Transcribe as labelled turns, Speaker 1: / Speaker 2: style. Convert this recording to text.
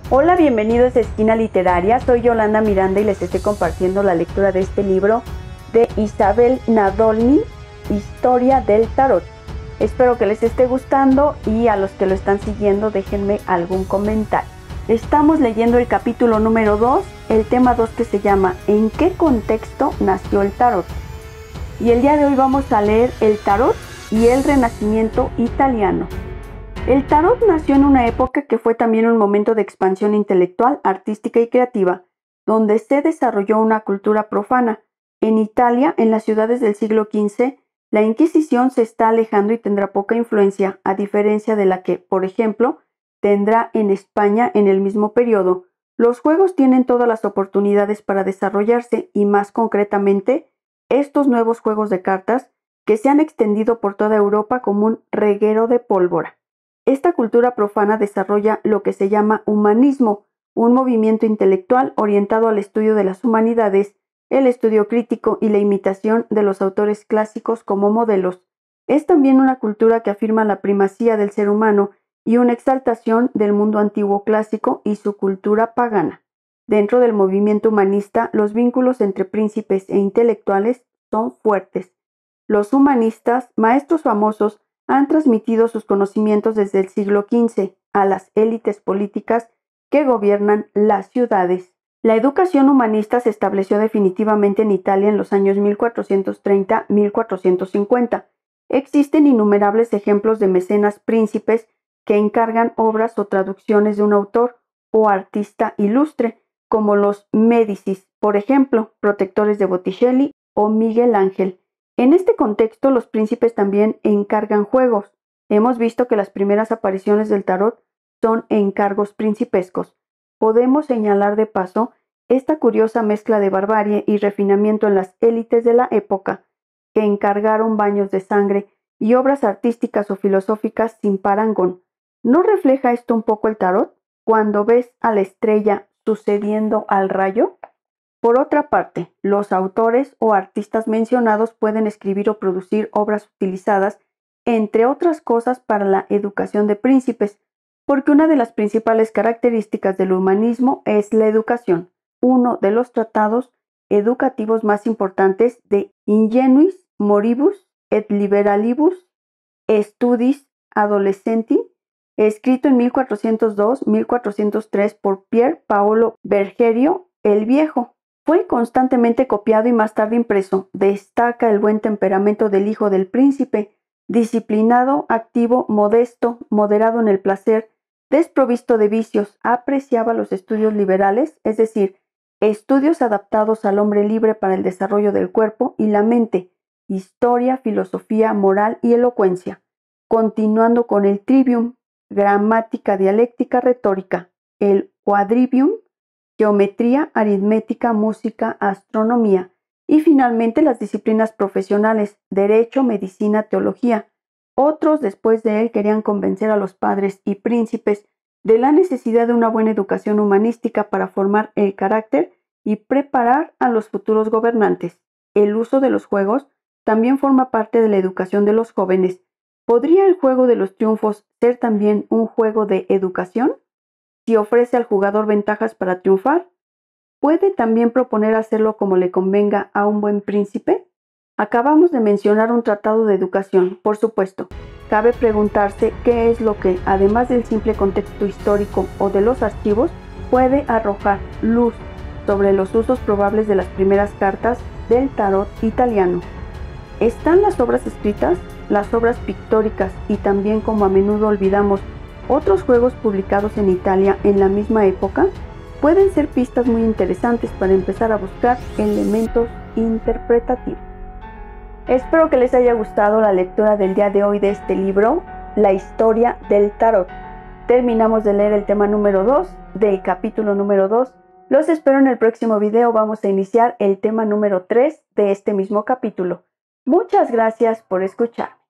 Speaker 1: Hola, bienvenidos a Esquina Literaria. Soy Yolanda Miranda y les estoy compartiendo la lectura de este libro de Isabel Nadolny, Historia del Tarot. Espero que les esté gustando y a los que lo están siguiendo déjenme algún comentario. Estamos leyendo el capítulo número 2, el tema 2 que se llama ¿En qué contexto nació el tarot? Y el día de hoy vamos a leer el tarot y el Renacimiento italiano. El tarot nació en una época que fue también un momento de expansión intelectual, artística y creativa, donde se desarrolló una cultura profana. En Italia, en las ciudades del siglo XV, la Inquisición se está alejando y tendrá poca influencia, a diferencia de la que, por ejemplo, tendrá en España en el mismo periodo. Los juegos tienen todas las oportunidades para desarrollarse y, más concretamente, estos nuevos juegos de cartas que se han extendido por toda Europa como un reguero de pólvora. Esta cultura profana desarrolla lo que se llama humanismo, un movimiento intelectual orientado al estudio de las humanidades, el estudio crítico y la imitación de los autores clásicos como modelos. Es también una cultura que afirma la primacía del ser humano y una exaltación del mundo antiguo clásico y su cultura pagana. Dentro del movimiento humanista, los vínculos entre príncipes e intelectuales son fuertes. Los humanistas, maestros famosos, han transmitido sus conocimientos desde el siglo XV a las élites políticas que gobiernan las ciudades. La educación humanista se estableció definitivamente en Italia en los años 1430-1450. Existen innumerables ejemplos de mecenas príncipes que encargan obras o traducciones de un autor o artista ilustre, como los Médicis, por ejemplo, protectores de Botticelli o Miguel Ángel. En este contexto, los príncipes también encargan juegos. Hemos visto que las primeras apariciones del tarot son encargos principescos. Podemos señalar de paso esta curiosa mezcla de barbarie y refinamiento en las élites de la época, que encargaron baños de sangre y obras artísticas o filosóficas sin parangón. ¿No refleja esto un poco el tarot? Cuando ves a la estrella sucediendo al rayo. Por otra parte, los autores o artistas mencionados pueden escribir o producir obras utilizadas, entre otras cosas, para la educación de príncipes, porque una de las principales características del humanismo es la educación. Uno de los tratados educativos más importantes de Ingenuis Moribus et Liberalibus Studis Adolescenti, escrito en 1402-1403 por Pier Paolo Bergerio el Viejo. Fue constantemente copiado y más tarde impreso. Destaca el buen temperamento del hijo del príncipe, disciplinado, activo, modesto, moderado en el placer, desprovisto de vicios. Apreciaba los estudios liberales, es decir, estudios adaptados al hombre libre para el desarrollo del cuerpo y la mente, historia, filosofía, moral y elocuencia. Continuando con el trivium, gramática, dialéctica, retórica, el quadrivium, geometría, aritmética, música, astronomía y finalmente las disciplinas profesionales, derecho, medicina, teología. Otros después de él querían convencer a los padres y príncipes de la necesidad de una buena educación humanística para formar el carácter y preparar a los futuros gobernantes. El uso de los juegos también forma parte de la educación de los jóvenes. ¿Podría el juego de los triunfos ser también un juego de educación? Si ofrece al jugador ventajas para triunfar, ¿puede también proponer hacerlo como le convenga a un buen príncipe? Acabamos de mencionar un tratado de educación, por supuesto. Cabe preguntarse qué es lo que, además del simple contexto histórico o de los archivos, puede arrojar luz sobre los usos probables de las primeras cartas del tarot italiano. ¿Están las obras escritas, las obras pictóricas y también, como a menudo olvidamos, otros juegos publicados en Italia en la misma época? Pueden ser pistas muy interesantes para empezar a buscar elementos interpretativos. Espero que les haya gustado la lectura del día de hoy de este libro, La historia del tarot. Terminamos de leer el tema número 2 del capítulo número 2. Los espero en el próximo video. Vamos a iniciar el tema número 3 de este mismo capítulo. Muchas gracias por escuchar.